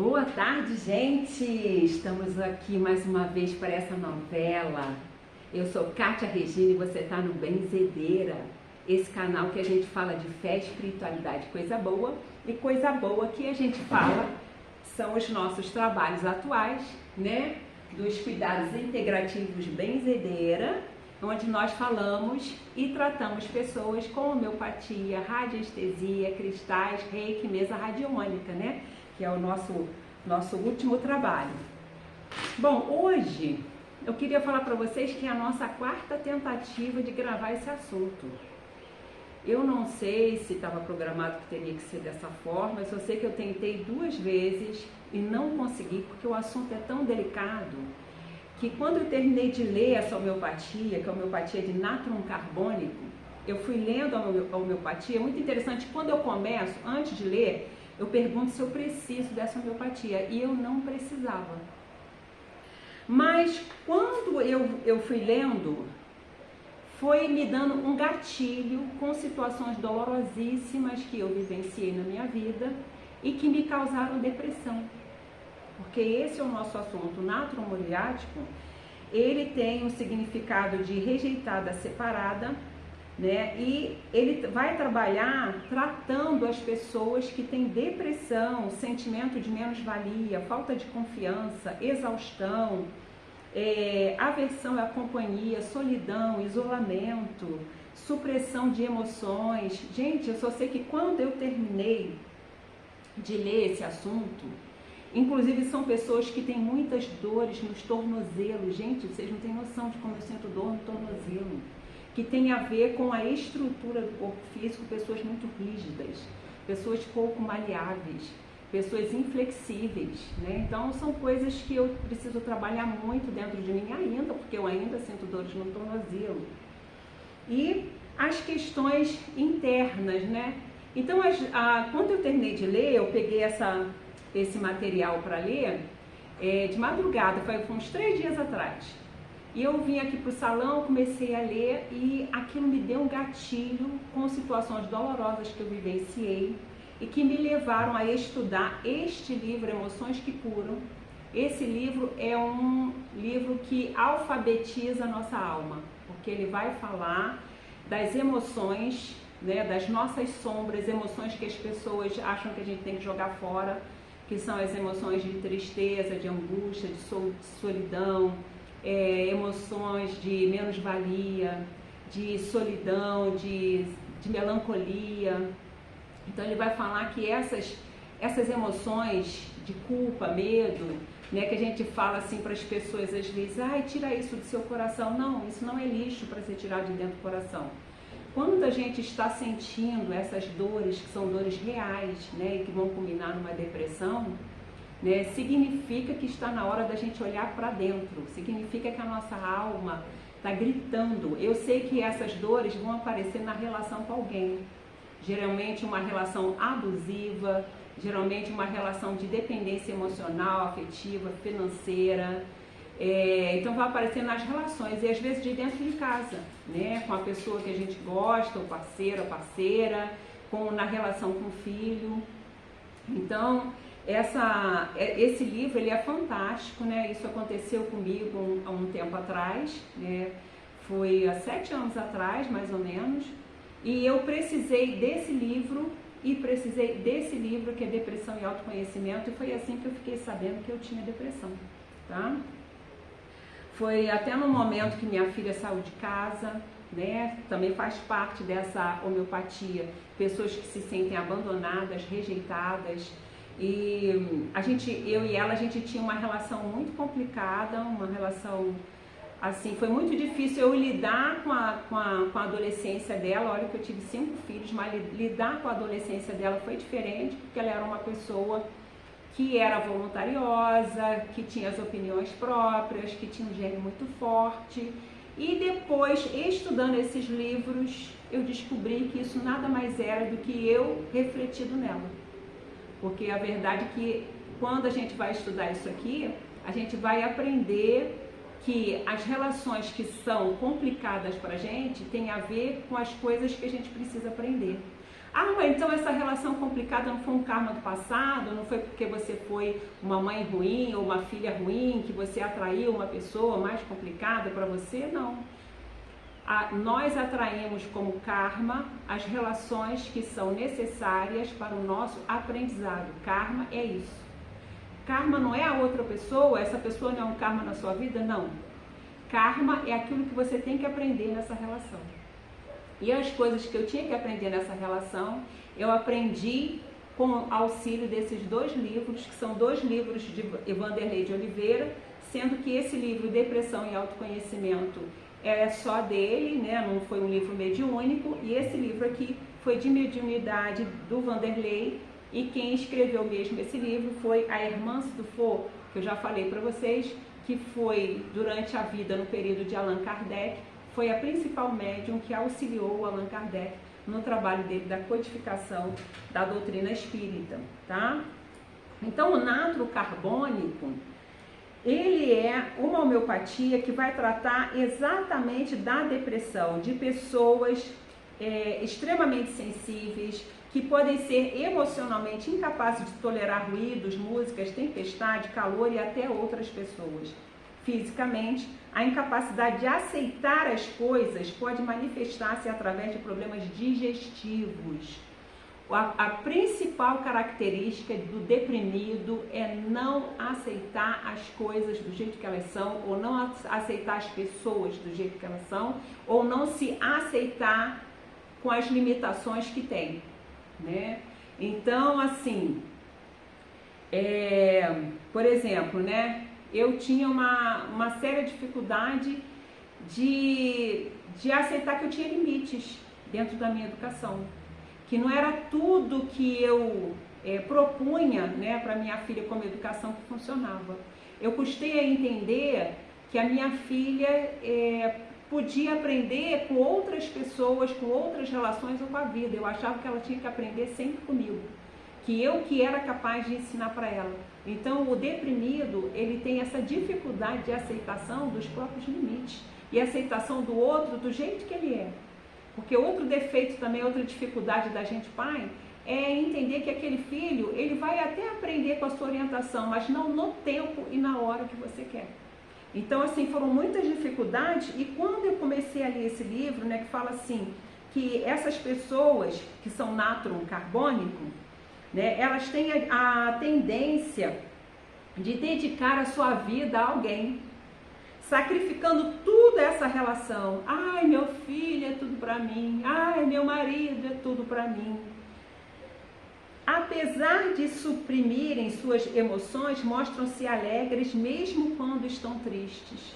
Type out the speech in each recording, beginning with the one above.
Boa tarde, gente! Estamos aqui mais uma vez para essa novela. Eu sou Kátia Regina e você está no Benzedeira, esse canal que a gente fala de fé, espiritualidade, coisa boa. E coisa boa que a gente fala são os nossos trabalhos atuais, né? Dos cuidados integrativos Benzedeira, onde nós falamos e tratamos pessoas com homeopatia, radiestesia, cristais, reiki, mesa radiônica, né? Que é o nosso último trabalho. Bom, hoje eu queria falar para vocês que é a nossa quarta tentativa de gravar esse assunto. Eu não sei se estava programado que teria que ser dessa forma, eu só sei que eu tentei 2 vezes e não consegui, porque o assunto é tão delicado que quando eu terminei de ler essa homeopatia, que é a homeopatia de natrum carbônico, eu fui lendo a homeopatia, é muito interessante, quando eu começo, antes de ler, eu pergunto se eu preciso dessa homeopatia, e eu não precisava. Mas quando eu fui lendo, foi me dando um gatilho com situações dolorosíssimas que eu vivenciei na minha vida e que me causaram depressão. Porque esse é o nosso assunto. O natrum muriático, ele tem um significado de rejeitada separada, né? E ele vai trabalhar tratando as pessoas que têm depressão, sentimento de menos-valia, falta de confiança, exaustão, aversão à companhia, solidão, isolamento, supressão de emoções. Gente, eu só sei que quando eu terminei de ler esse assunto, inclusive são pessoas que têm muitas dores nos tornozelos. Gente, vocês não têm noção de como eu sinto dor no tornozelo, que tem a ver com a estrutura do corpo físico, pessoas muito rígidas, pessoas pouco maleáveis, pessoas inflexíveis, né? Então são coisas que eu preciso trabalhar muito dentro de mim ainda, porque eu ainda sinto dores no tornozelo. E as questões internas, né? Então quando eu terminei de ler, eu peguei esse material para ler de madrugada, foi uns 3 dias atrás. E eu vim aqui para o salão, comecei a ler e aquilo me deu um gatilho com situações dolorosas que eu vivenciei e que me levaram a estudar este livro, Emoções que Curam. Esse livro é um livro que alfabetiza a nossa alma, porque ele vai falar das emoções, né, das nossas sombras, emoções que as pessoas acham que a gente tem que jogar fora, que são as emoções de tristeza, de angústia, de solidão, emoções de menos-valia, de solidão, de melancolia. Então ele vai falar que essas emoções de culpa, medo, né, que a gente fala assim para as pessoas às vezes, ai, tira isso do seu coração. Não, isso não é lixo para ser tirado de dentro do coração. Quando a gente está sentindo essas dores, que são dores reais, né, e que vão culminar numa depressão, né, significa que está na hora da gente olhar para dentro, significa que a nossa alma está gritando. Eu sei que essas dores vão aparecer na relação com alguém, geralmente uma relação abusiva, geralmente uma relação de dependência emocional, afetiva, financeira. Então vai aparecer nas relações e às vezes de dentro de casa, né, com a pessoa que a gente gosta, o parceiro, a parceira, na relação com o filho. Então esse livro ele é fantástico, né? Isso aconteceu comigo há um tempo atrás, né? Foi há 7 anos atrás, mais ou menos, e eu precisei desse livro e precisei desse livro que é Depressão e Autoconhecimento, e foi assim que eu fiquei sabendo que eu tinha depressão, tá? Foi até no momento que minha filha saiu de casa, né? Também faz parte dessa homeopatia, pessoas que se sentem abandonadas, rejeitadas. E eu e ela, a gente tinha uma relação muito complicada, uma relação assim, foi muito difícil eu lidar com a adolescência dela. Olha que eu tive 5 filhos, mas lidar com a adolescência dela foi diferente, porque ela era uma pessoa que era voluntariosa, que tinha as opiniões próprias, que tinha um gênio muito forte. E depois, estudando esses livros, eu descobri que isso nada mais era do que eu refletido nela. Porque a verdade é que quando a gente vai estudar isso aqui, a gente vai aprender que as relações que são complicadas para a gente tem a ver com as coisas que a gente precisa aprender. Ah, mas então essa relação complicada não foi um karma do passado, não foi porque você foi uma mãe ruim ou uma filha ruim, que você atraiu uma pessoa mais complicada para você? Não. Nós atraímos como karma as relações que são necessárias para o nosso aprendizado. Karma é isso. Karma não é a outra pessoa, essa pessoa não é um karma na sua vida, não. Karma é aquilo que você tem que aprender nessa relação. E as coisas que eu tinha que aprender nessa relação, eu aprendi com auxílio desses 2 livros, que são 2 livros de Vanderlei de Oliveira, sendo que esse livro, Depressão e Autoconhecimento, é só dele, né? Não foi um livro mediúnico, e esse livro aqui foi de mediunidade do Vanderlei, e quem escreveu mesmo esse livro foi a Hermance Dufour, que eu já falei para vocês, que foi durante a vida, no período de Allan Kardec, foi a principal médium que auxiliou o Allan Kardec no trabalho dele da codificação da doutrina espírita, tá? Então, o natro carbônico, ele é uma homeopatia que vai tratar exatamente da depressão de pessoas extremamente sensíveis, que podem ser emocionalmente incapazes de tolerar ruídos, músicas, tempestade, calor e até outras pessoas. Fisicamente, a incapacidade de aceitar as coisas pode manifestar-se através de problemas digestivos. A principal característica do deprimido é não aceitar as coisas do jeito que elas são, ou não aceitar as pessoas do jeito que elas são, ou não se aceitar com as limitações que tem, né? Então, assim, por exemplo, né? Eu tinha uma séria dificuldade de aceitar que eu tinha limites dentro da minha educação, que não era tudo que eu propunha, né, para minha filha como educação que funcionava. Eu custei a entender que a minha filha podia aprender com outras pessoas, com outras relações ou com a vida. Eu achava que ela tinha que aprender sempre comigo, que eu que era capaz de ensinar para ela. Então, o deprimido, ele tem essa dificuldade de aceitação dos próprios limites e aceitação do outro do jeito que ele é. Porque outro defeito também, outra dificuldade da gente pai, é entender que aquele filho, ele vai até aprender com a sua orientação, mas não no tempo e na hora que você quer. Então, assim, foram muitas dificuldades, e quando eu comecei a ler esse livro, né, que fala assim, que essas pessoas que são natron carbônico, né, elas têm a tendência de dedicar a sua vida a alguém, sacrificando tudo essa relação. Ai, meu filho é tudo para mim. Ai, meu marido é tudo para mim. Apesar de suprimirem suas emoções, mostram-se alegres mesmo quando estão tristes,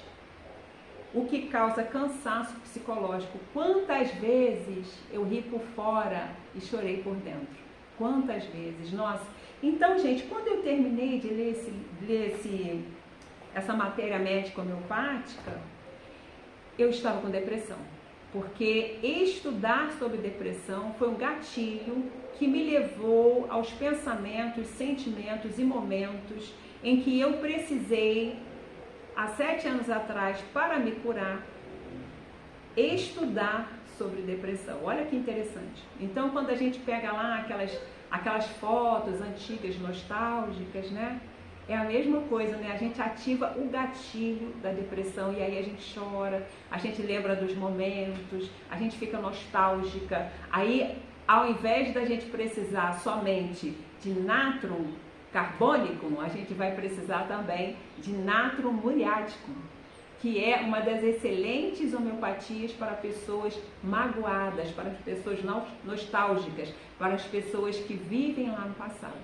o que causa cansaço psicológico. Quantas vezes eu ri por fora e chorei por dentro? Quantas vezes? Nossa! Então, gente, quando eu terminei de ler essa matéria médica homeopática, eu estava com depressão, porque estudar sobre depressão foi um gatilho que me levou aos pensamentos, sentimentos e momentos em que eu precisei, há 7 anos atrás, para me curar, estudar sobre depressão. Olha que interessante. Então, quando a gente pega lá aquelas fotos antigas, nostálgicas, né? É a mesma coisa, né? A gente ativa o gatilho da depressão e aí a gente chora, a gente lembra dos momentos, a gente fica nostálgica. Aí, ao invés da gente precisar somente de natron carbônico, a gente vai precisar também de natron muriático, que é uma das excelentes homeopatias para pessoas magoadas, para as pessoas nostálgicas, para as pessoas que vivem lá no passado.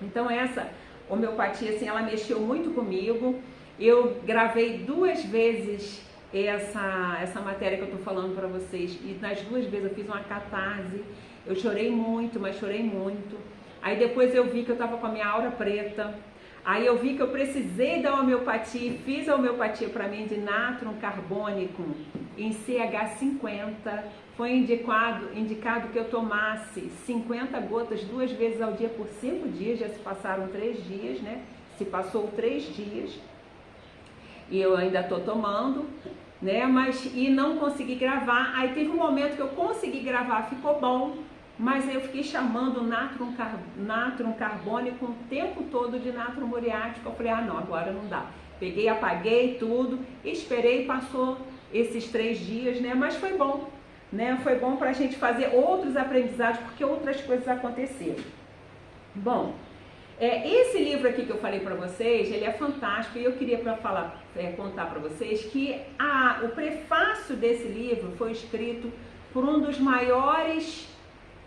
Então, essa homeopatia, assim, ela mexeu muito comigo. Eu gravei 2 vezes essa matéria que eu estou falando para vocês, e nas 2 vezes eu fiz uma catarse. Eu chorei muito, mas chorei muito. Aí depois eu vi que eu estava com a minha aura preta. Aí eu vi que eu precisei da homeopatia, fiz a homeopatia para mim de natron carbônico em CH50. Foi indicado que eu tomasse 50 gotas 2 vezes ao dia por 5 dias, já se passaram 3 dias, né? Se passou 3 dias e eu ainda estou tomando, né? E não consegui gravar. Aí teve um momento que eu consegui gravar, ficou bom, mas eu fiquei chamando natrum carbônico o tempo todo de natrum muriático. Eu falei, ah não, agora não dá. Peguei, apaguei tudo, esperei, passou esses 3 dias, né? Mas foi bom, né? Foi bom para a gente fazer outros aprendizados, porque outras coisas aconteceram. Bom, esse livro aqui que eu falei para vocês, ele é fantástico e eu queria contar para vocês que o prefácio desse livro foi escrito por um dos maiores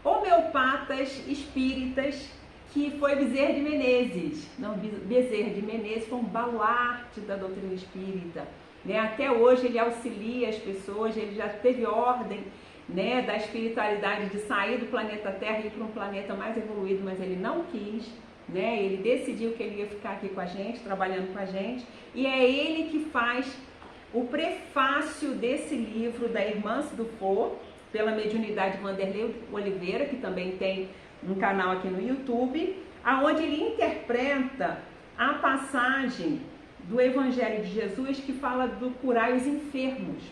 homeopatas espíritas, que foi Bezerra de Menezes. Não, Bezerra de Menezes foi um baluarte da doutrina espírita, né? Até hoje ele auxilia as pessoas, ele já teve ordem, né, da espiritualidade de sair do planeta Terra e ir para um planeta mais evoluído, mas ele não quis, né? Ele decidiu que ele ia ficar aqui com a gente, trabalhando com a gente, e é ele que faz o prefácio desse livro da Irmã Dufour, pela mediunidade Vanderlei Oliveira, que também tem um canal aqui no YouTube, aonde ele interpreta a passagem do Evangelho de Jesus que fala do curar os enfermos.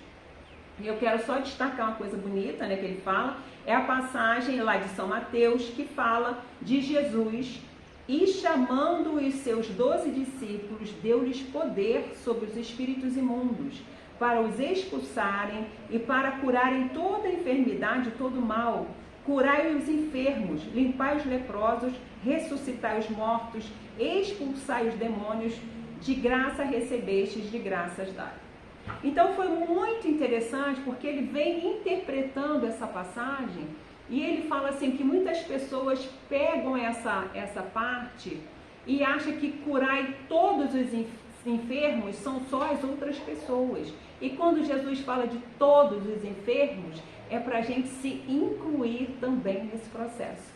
E eu quero só destacar uma coisa bonita, né, que ele fala, é a passagem lá de São Mateus, que fala de Jesus, e chamando os seus 12 discípulos, deu-lhes poder sobre os espíritos imundos, para os expulsarem e para curarem toda enfermidade, todo mal. Curai os enfermos, limpai os leprosos, ressuscitai os mortos, expulsai os demônios, de graça recebestes, de graças dai. Então foi muito interessante, porque ele vem interpretando essa passagem e ele fala assim que muitas pessoas pegam essa parte e acham que curai todos os enfermos são só as outras pessoas. E quando Jesus fala de todos os enfermos, é para a gente se incluir também nesse processo.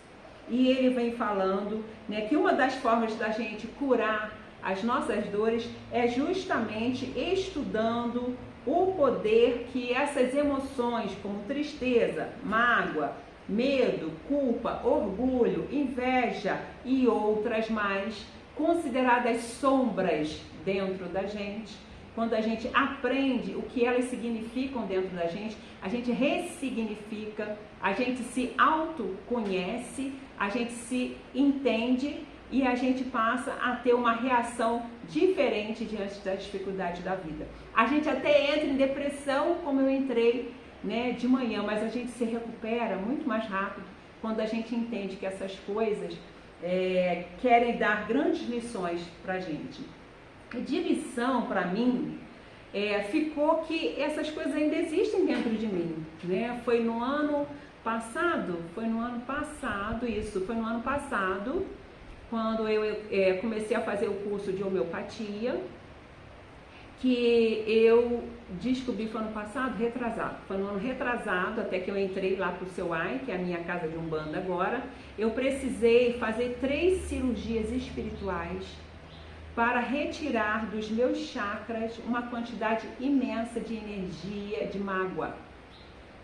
E ele vem falando, né, que uma das formas da gente curar as nossas dores é justamente estudando o poder que essas emoções, como tristeza, mágoa, medo, culpa, orgulho, inveja e outras mais, consideradas sombras dentro da gente, quando a gente aprende o que elas significam dentro da gente, a gente ressignifica, a gente se autoconhece, a gente se entende e a gente passa a ter uma reação diferente diante das dificuldades da vida. A gente até entra em depressão, como eu entrei, né, de manhã, mas a gente se recupera muito mais rápido quando a gente entende que essas coisas querem dar grandes lições para a gente. De lição, para mim, ficou que essas coisas ainda existem dentro de mim, né? Foi no ano passado, quando eu comecei a fazer o curso de homeopatia, que eu descobri, foi no ano retrasado, até que eu entrei lá para o Seu Ai, que é a minha casa de Umbanda agora, eu precisei fazer 3 cirurgias espirituais para retirar dos meus chakras uma quantidade imensa de energia, de mágoa,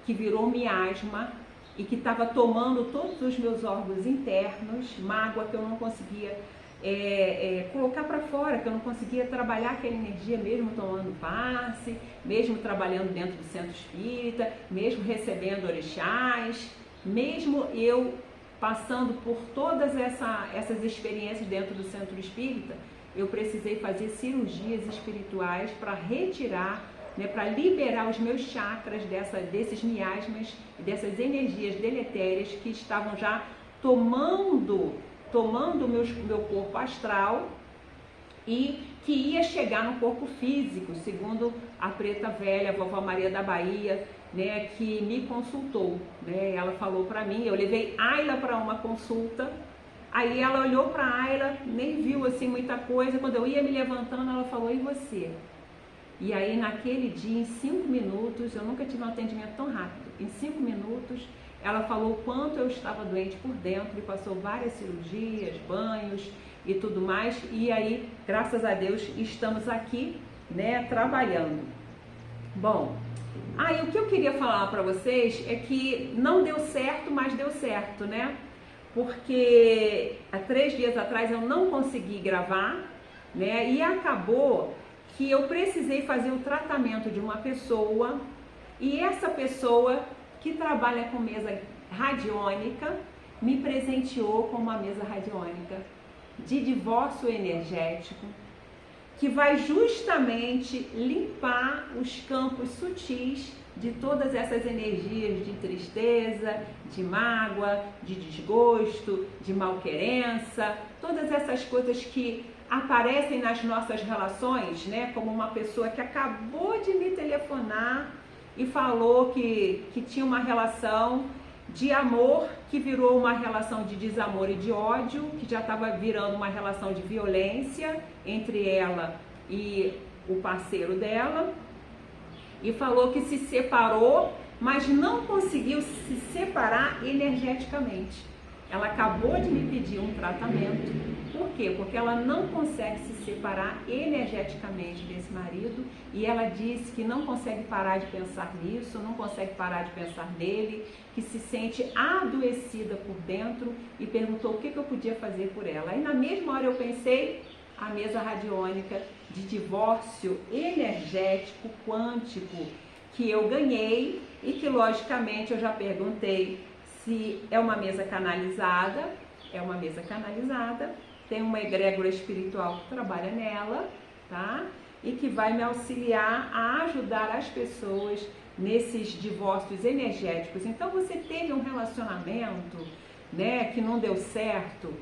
que virou miasma e que estava tomando todos os meus órgãos internos, mágoa que eu não conseguia colocar para fora, que eu não conseguia trabalhar aquela energia mesmo tomando passe, mesmo trabalhando dentro do centro espírita, mesmo recebendo orixás, mesmo eu passando por todas essas experiências dentro do centro espírita. Eu precisei fazer cirurgias espirituais para retirar, né, para liberar os meus chakras desses miasmas, dessas energias deletérias que estavam já tomando meu corpo astral e que ia chegar no corpo físico, segundo a preta velha, a vovó Maria da Bahia, né, que me consultou, né? Ela falou para mim, eu levei Ayla para uma consulta. Aí ela olhou para a Ayla, nem viu assim muita coisa. Quando eu ia me levantando, ela falou, e você? E aí naquele dia, em 5 minutos, eu nunca tive um atendimento tão rápido. Em 5 minutos, ela falou o quanto eu estava doente por dentro e passou várias cirurgias, banhos e tudo mais. E aí, graças a Deus, estamos aqui, né, trabalhando. Bom, aí o que eu queria falar para vocês é que não deu certo, mas deu certo, né? Porque há 3 dias atrás eu não consegui gravar, né? E acabou que eu precisei fazer o tratamento de uma pessoa, e essa pessoa que trabalha com mesa radiônica me presenteou com uma mesa radiônica de divórcio energético, que vai justamente limpar os campos sutis de todas essas energias de tristeza, de mágoa, de desgosto, de malquerença, todas essas coisas que aparecem nas nossas relações, né? Como uma pessoa que acabou de me telefonar e falou que tinha uma relação de amor que virou uma relação de desamor e de ódio, que já estava virando uma relação de violência entre ela e o parceiro dela, e falou que se separou, mas não conseguiu se separar energeticamente. Ela acabou de me pedir um tratamento. Por quê? Porque ela não consegue se separar energeticamente desse marido, e ela disse que não consegue parar de pensar nisso, não consegue parar de pensar nele, que se sente adoecida por dentro, e perguntou o que eu podia fazer por ela. Aí na mesma hora eu pensei, a mesa radiônica de divórcio energético quântico que eu ganhei, e que logicamente eu já perguntei se é uma mesa canalizada. É uma mesa canalizada, tem uma egrégora espiritual que trabalha nela, tá? E que vai me auxiliar a ajudar as pessoas nesses divórcios energéticos. Então você teve um relacionamento, né, que não deu certo,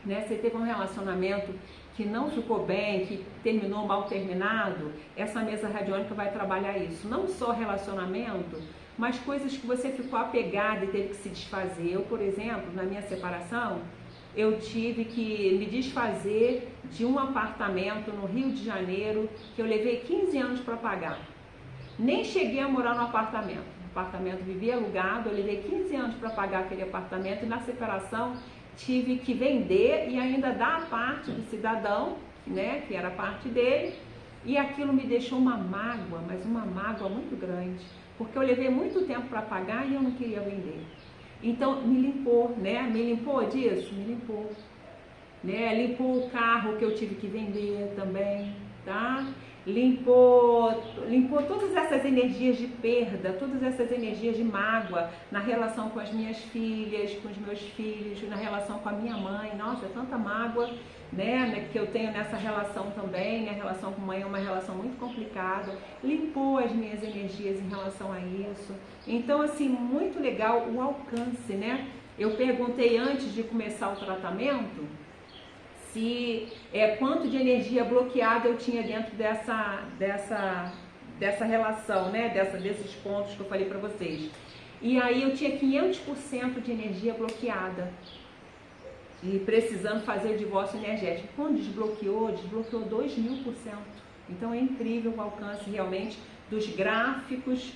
né? Você teve um relacionamento que não ficou bem, que terminou mal terminado, essa mesa radiônica vai trabalhar isso. Não só relacionamento, mas coisas que você ficou apegada e teve que se desfazer. Eu, por exemplo, na minha separação, eu tive que me desfazer de um apartamento no Rio de Janeiro que eu levei 15 anos para pagar. Nem cheguei a morar no apartamento. O apartamento vivia alugado, eu levei 15 anos para pagar aquele apartamento, e na separação tive que vender e ainda dar a parte do cidadão, né, que era a parte dele, e aquilo me deixou uma mágoa, mas uma mágoa muito grande, porque eu levei muito tempo para pagar e eu não queria vender. Então me limpou, né? Me limpou disso? Me limpou, né? Limpou o carro que eu tive que vender também, tá? Limpou todas essas energias de perda, todas essas energias de mágoa na relação com as minhas filhas, com os meus filhos, na relação com a minha mãe. Nossa, tanta mágoa, né, que eu tenho nessa relação também. Minha relação com a mãe é uma relação muito complicada. Limpou as minhas energias em relação a isso. Então, assim, muito legal o alcance, né? Eu perguntei antes de começar o tratamento se quanto de energia bloqueada eu tinha dentro dessa relação, né? Desses pontos que eu falei para vocês. E aí eu tinha 500% de energia bloqueada e precisando fazer o divórcio energético. Quando desbloqueou 2000%. Então é incrível o alcance realmente dos gráficos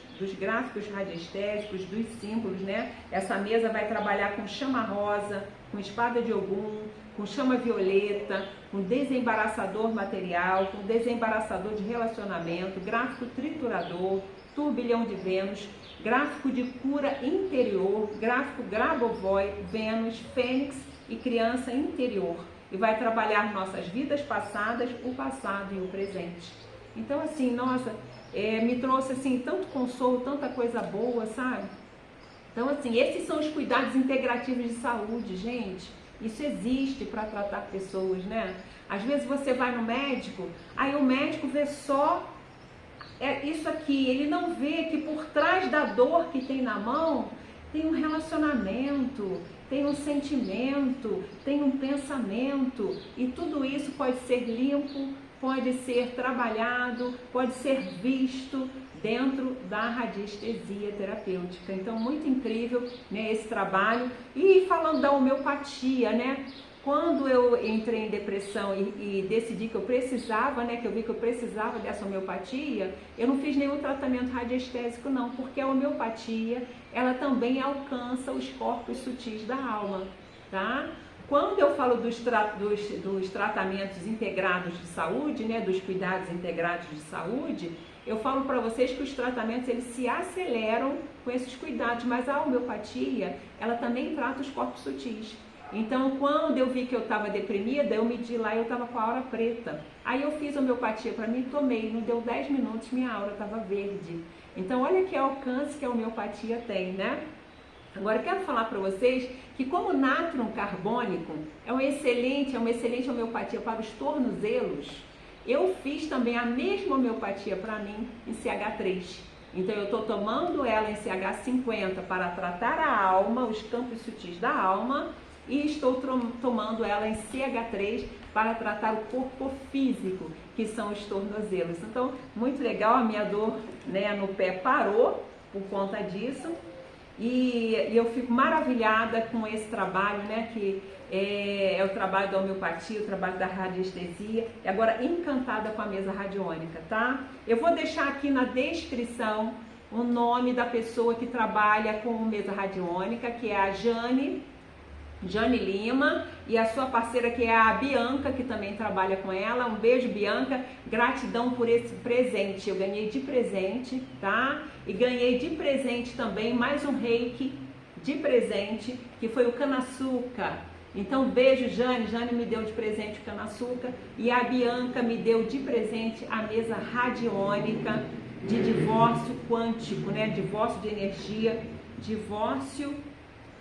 radiestésicos, dos símbolos, né? Essa mesa vai trabalhar com chama rosa, com espada de Ogum, com chama violeta, com desembaraçador material, com desembaraçador de relacionamento, gráfico triturador, turbilhão de Vênus, gráfico de cura interior, gráfico Grabovoi, Vênus, Fênix e criança interior. E vai trabalhar nossas vidas passadas, o passado e o presente. Então, assim, nossa, me trouxe assim tanto consolo, tanta coisa boa, sabe? Então, assim, esses são os cuidados integrativos de saúde, gente. Isso existe para tratar pessoas, né? Às vezes você vai no médico, aí o médico vê só isso aqui, ele não vê que por trás da dor que tem na mão, tem um relacionamento, tem um sentimento, tem um pensamento, e tudo isso pode ser limpo, pode ser trabalhado, pode ser visto dentro da radiestesia terapêutica. Então, muito incrível, né, esse trabalho. E falando da homeopatia, né? Quando eu entrei em depressão e decidi que eu precisava, né, que eu vi que eu precisava dessa homeopatia, eu não fiz nenhum tratamento radiestésico não, porque a homeopatia, ela também alcança os corpos sutis da alma, tá? Quando eu falo dos tratamentos integrados de saúde, né, dos cuidados integrados de saúde, eu falo para vocês que os tratamentos eles se aceleram com esses cuidados, mas a homeopatia, ela também trata os corpos sutis. Então, quando eu vi que eu estava deprimida, eu medi lá e eu estava com a aura preta. Aí eu fiz homeopatia para mim, tomei, não deu 10 minutos, minha aura estava verde. Então, olha que alcance que a homeopatia tem, né? Agora, eu quero falar para vocês que como nátrium carbônico é uma excelente homeopatia para os tornozelos, eu fiz também a mesma homeopatia para mim em CH3. Então, eu estou tomando ela em CH50 para tratar a alma, os campos sutis da alma, e estou tomando ela em CH3 para tratar o corpo físico, que são os tornozelos. Então, muito legal, a minha dor, né, no pé parou por conta disso. E eu fico maravilhada com esse trabalho, né, que é o trabalho da homeopatia, o trabalho da radiestesia, e agora encantada com a mesa radiônica, tá? Eu vou deixar aqui na descrição o nome da pessoa que trabalha com mesa radiônica, que é a Jane Lima, e a sua parceira, que é a Bianca, que também trabalha com ela. Um beijo, Bianca, gratidão por esse presente, eu ganhei de presente, tá? E ganhei de presente também mais um reiki de presente, que foi o cana-açúcar. Então, beijo, Jane me deu de presente o cana-açúcar, e a Bianca me deu de presente a mesa radiônica de divórcio quântico, né? Divórcio de energia,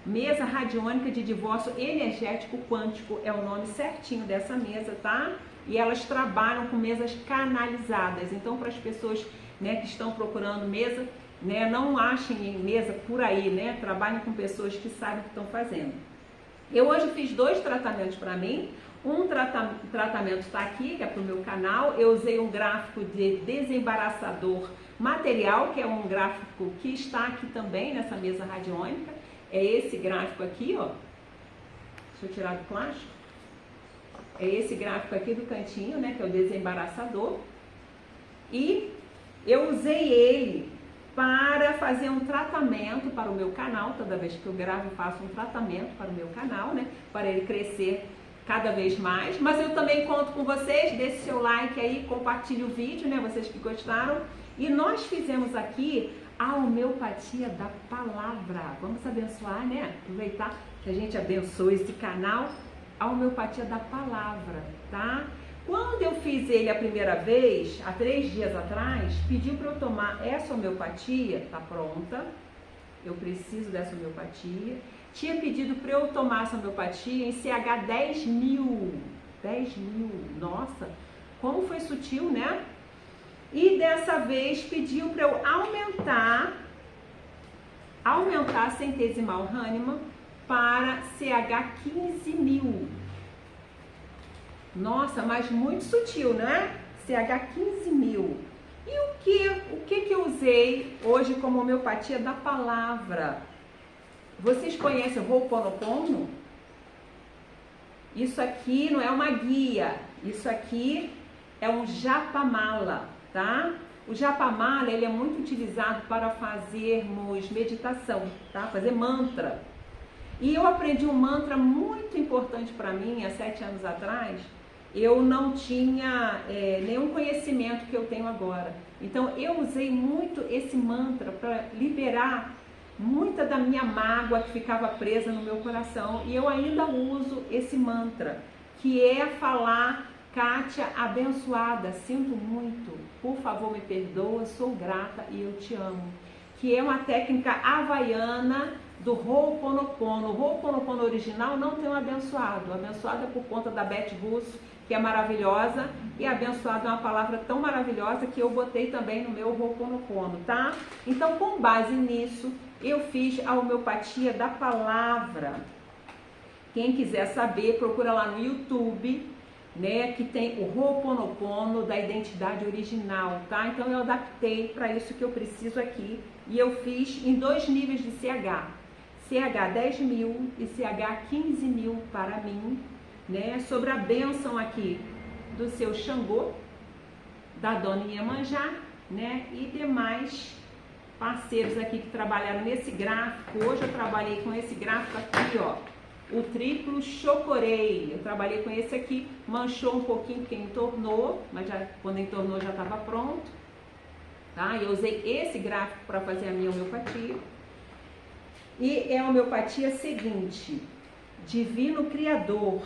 mesa radiônica de divórcio energético quântico é o nome certinho dessa mesa, tá? E elas trabalham com mesas canalizadas. Então, para as pessoas, né, que estão procurando mesa, né, não achem mesa por aí, né? Trabalhem com pessoas que sabem o que estão fazendo. Eu hoje fiz 2 tratamentos para mim. Um tratamento está aqui, que é para o meu canal. Eu usei um gráfico de desembaraçador material, que é um gráfico que está aqui também nessa mesa radiônica. É esse gráfico aqui, ó. Deixa eu tirar do plástico. É esse gráfico aqui do cantinho, né, que é o desembaraçador. E eu usei ele para fazer um tratamento para o meu canal. Toda vez que eu gravo, eu faço um tratamento para o meu canal, né, para ele crescer cada vez mais. Mas eu também conto com vocês, deixe seu like aí, compartilhe o vídeo, né, vocês que gostaram. E nós fizemos aqui a homeopatia da palavra. Vamos abençoar, né? Aproveitar que a gente abençoa esse canal. A homeopatia da palavra, tá? Quando eu fiz ele a primeira vez, há 3 dias atrás, pediu para eu tomar essa homeopatia, tá pronta. Eu preciso dessa homeopatia. Tinha pedido para eu tomar essa homeopatia em CH 10.000. 10.000, nossa, como foi sutil, né? E dessa vez pediu para eu aumentar a centesimal Hahnemann para CH 15.000. Nossa, mas muito sutil, né? CH 15.000. E o que eu usei hoje como homeopatia da palavra? Vocês conhecem o Ho'oponopono? Isso aqui não é uma guia, isso aqui é um japamala, tá? O japamala, ele é muito utilizado para fazermos meditação, tá? Fazer mantra. E eu aprendi um mantra muito importante para mim há 7 anos atrás. Eu não tinha nenhum conhecimento que eu tenho agora. Então eu usei muito esse mantra para liberar muita da minha mágoa que ficava presa no meu coração. E eu ainda uso esse mantra, que é falar: Kátia, abençoada, sinto muito, por favor me perdoa, sou grata e eu te amo. Que é uma técnica havaiana do Ho'oponopono. O Ho'oponopono original não tem um abençoado. O abençoado é por conta da Beth Russo, que é maravilhosa, e abençoado é uma palavra tão maravilhosa que eu botei também no meu Ho'oponopono, tá? Então, com base nisso, eu fiz a homeopatia da palavra. Quem quiser saber, procura lá no YouTube, né, que tem o Ho'oponopono da identidade original, tá? Então eu adaptei para isso que eu preciso aqui, e eu fiz em 2 níveis de CH 10.000 e CH 15.000 para mim, né? Sobre a bênção aqui do seu Xangô, da dona Iemanjá, né? E demais parceiros aqui que trabalharam nesse gráfico. Hoje eu trabalhei com esse gráfico aqui, ó, o triplo chocorei. Eu trabalhei com esse aqui, manchou um pouquinho porque entornou, mas já, quando entornou já estava pronto, tá? Eu usei esse gráfico para fazer a minha homeopatia. E é a homeopatia seguinte: Divino Criador,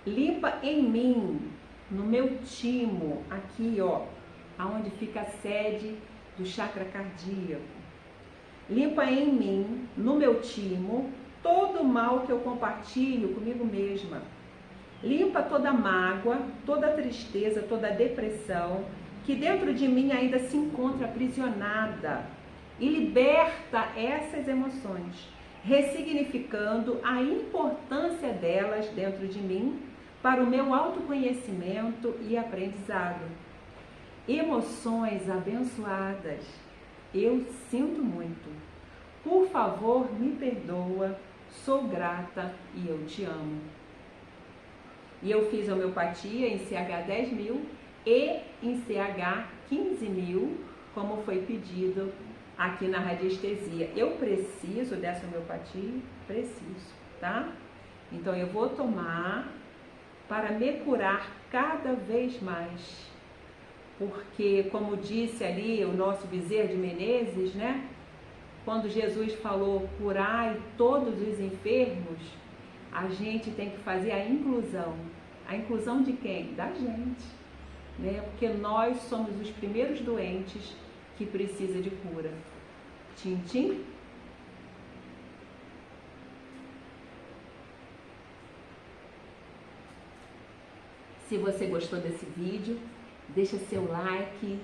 limpa em mim, no meu timo, aqui, ó, aonde fica a sede do chakra cardíaco. Limpa em mim, no meu timo, todo o mal que eu compartilho comigo mesma. Limpa toda mágoa, toda tristeza, toda depressão que dentro de mim ainda se encontra aprisionada e liberta essas emoções, ressignificando a importância delas dentro de mim para o meu autoconhecimento e aprendizado. Emoções abençoadas, eu sinto muito. Por favor, me perdoa, sou grata e eu te amo. E eu fiz a homeopatia em CH 10.000 e em CH 15.000, como foi pedido aqui na radiestesia. Eu preciso dessa homeopatia? Preciso, tá? Então eu vou tomar para me curar cada vez mais. Porque, como disse ali o nosso Bezerra de Menezes, né? Quando Jesus falou curai todos os enfermos, a gente tem que fazer a inclusão. A inclusão de quem? Da gente, né? Porque nós somos os primeiros doentes que precisa de cura. Tchim, tchim. Se você gostou desse vídeo, deixa seu like,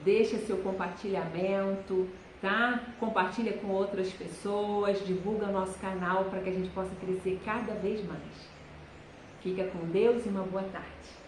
deixa seu compartilhamento, tá? Compartilha com outras pessoas, divulga nosso canal para que a gente possa crescer cada vez mais. Fica com Deus e uma boa tarde.